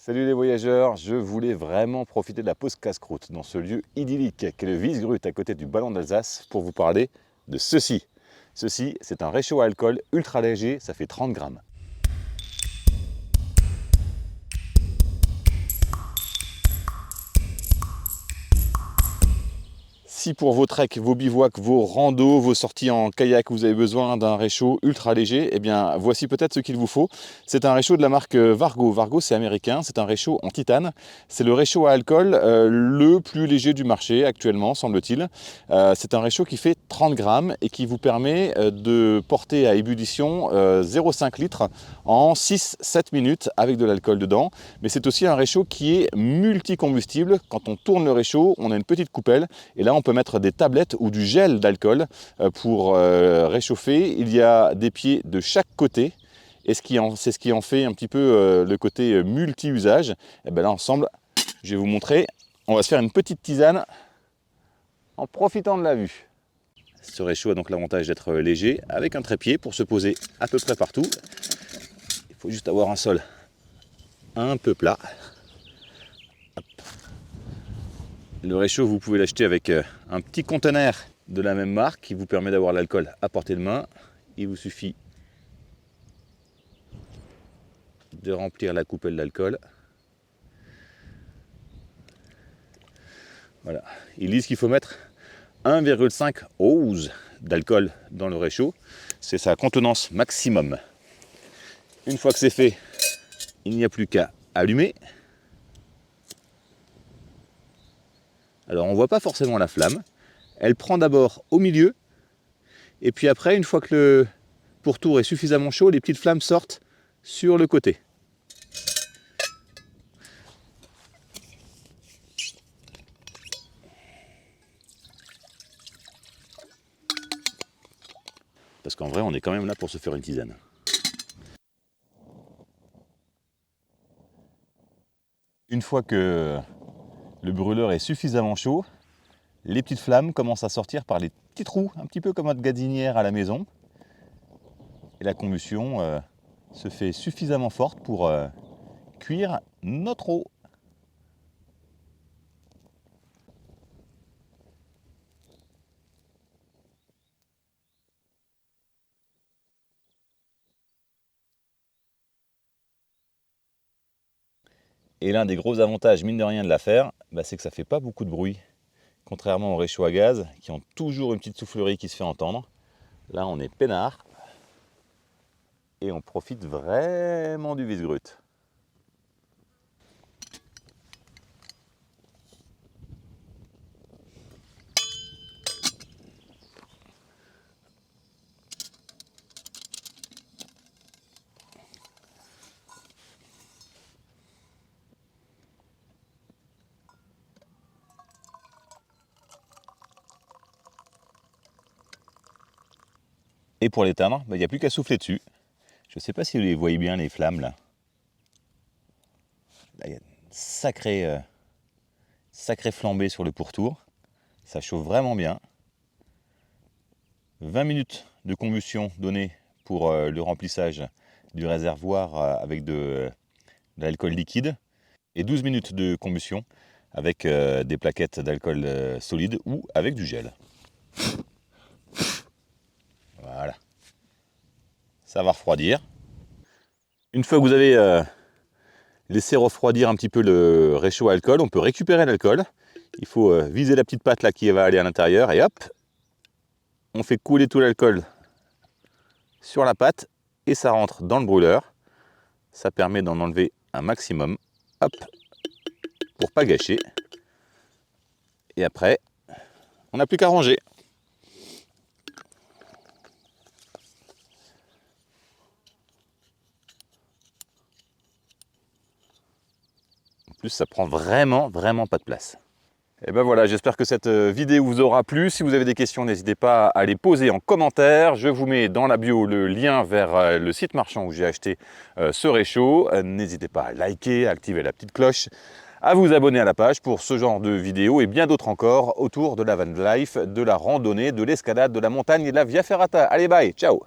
Salut les voyageurs, je voulais vraiment profiter de la pause casse-croûte dans ce lieu idyllique qu'est le Wiesgrut à côté du Ballon d'Alsace pour vous parler de ceci. Ceci, c'est un réchaud à alcool ultra léger, ça fait 30 grammes. Si pour vos treks, vos bivouacs, vos randos, vos sorties en kayak, vous avez besoin d'un réchaud ultra léger, eh bien voici peut-être ce qu'il vous faut. C'est un réchaud de la marque Vargo. Vargo, c'est américain, c'est un réchaud en titane. C'est le réchaud à alcool le plus léger du marché actuellement, semble-t-il. C'est un réchaud qui fait 30 grammes et qui vous permet de porter à ébullition 0,5 litres en 6-7 minutes avec de l'alcool dedans. Mais c'est aussi un réchaud qui est multicombustible. Quand on tourne le réchaud, on a une petite coupelle et là on peut mettre des tablettes ou du gel d'alcool pour réchauffer. Il y a des pieds de chaque côté et c'est ce qui en fait un petit peu le côté multi-usage. Et bien là ensemble, je vais vous montrer. On va se faire une petite tisane en profitant de la vue. Ce réchaud a donc l'avantage d'être léger avec un trépied pour se poser à peu près partout. Il faut juste avoir un sol un peu plat. Hop. Le réchaud, vous pouvez l'acheter avec un petit conteneur de la même marque qui vous permet d'avoir l'alcool à portée de main. Il vous suffit de remplir la coupelle d'alcool. Voilà. Ils disent qu'il faut mettre 1,5 oz d'alcool dans le réchaud. C'est sa contenance maximum. Une fois que c'est fait, il n'y a plus qu'à allumer. Alors on ne voit pas forcément la flamme. Elle prend d'abord au milieu. Et puis après, une fois que le pourtour est suffisamment chaud, les petites flammes sortent sur le côté. Parce qu'en vrai, on est quand même là pour se faire une tisane. Une fois que le brûleur est suffisamment chaud, les petites flammes commencent à sortir par les petits trous, un petit peu comme notre gazinière à la maison. Et la combustion se fait suffisamment forte pour cuire notre eau. Et l'un des gros avantages, mine de rien, de la faire, c'est que ça ne fait pas beaucoup de bruit. Contrairement aux réchauds à gaz, qui ont toujours une petite soufflerie qui se fait entendre. Là, on est peinard. Et on profite vraiment du Wiesgrut. Et pour l'éteindre, il n'y a plus qu'à souffler dessus. Je ne sais pas si vous les voyez bien, les flammes là. Là, il y a une sacrée flambée sur le pourtour. Ça chauffe vraiment bien. 20 minutes de combustion donnée pour le remplissage du réservoir avec de l'alcool liquide. Et 12 minutes de combustion avec des plaquettes d'alcool solide ou avec du gel. Voilà. Ça va refroidir. Une fois que vous avez laissé refroidir un petit peu le réchaud à alcool, on peut récupérer l'alcool. Il faut viser la petite patte là qui va aller à l'intérieur et hop, on fait couler tout l'alcool sur la pâte et ça rentre dans le brûleur. Ça permet d'en enlever un maximum, hop, pour pas gâcher. Et après, on n'a plus qu'à ranger. En plus, ça prend vraiment pas de place. Et ben voilà, j'espère que cette vidéo vous aura plu. Si vous avez des questions, n'hésitez pas à les poser en commentaire. Je vous mets dans la bio le lien vers le site marchand où j'ai acheté ce réchaud. N'hésitez pas à liker, à activer la petite cloche, à vous abonner à la page pour ce genre de vidéos et bien d'autres encore autour de la van life, de la randonnée, de l'escalade, de la montagne et de la via ferrata. Allez, bye, ciao!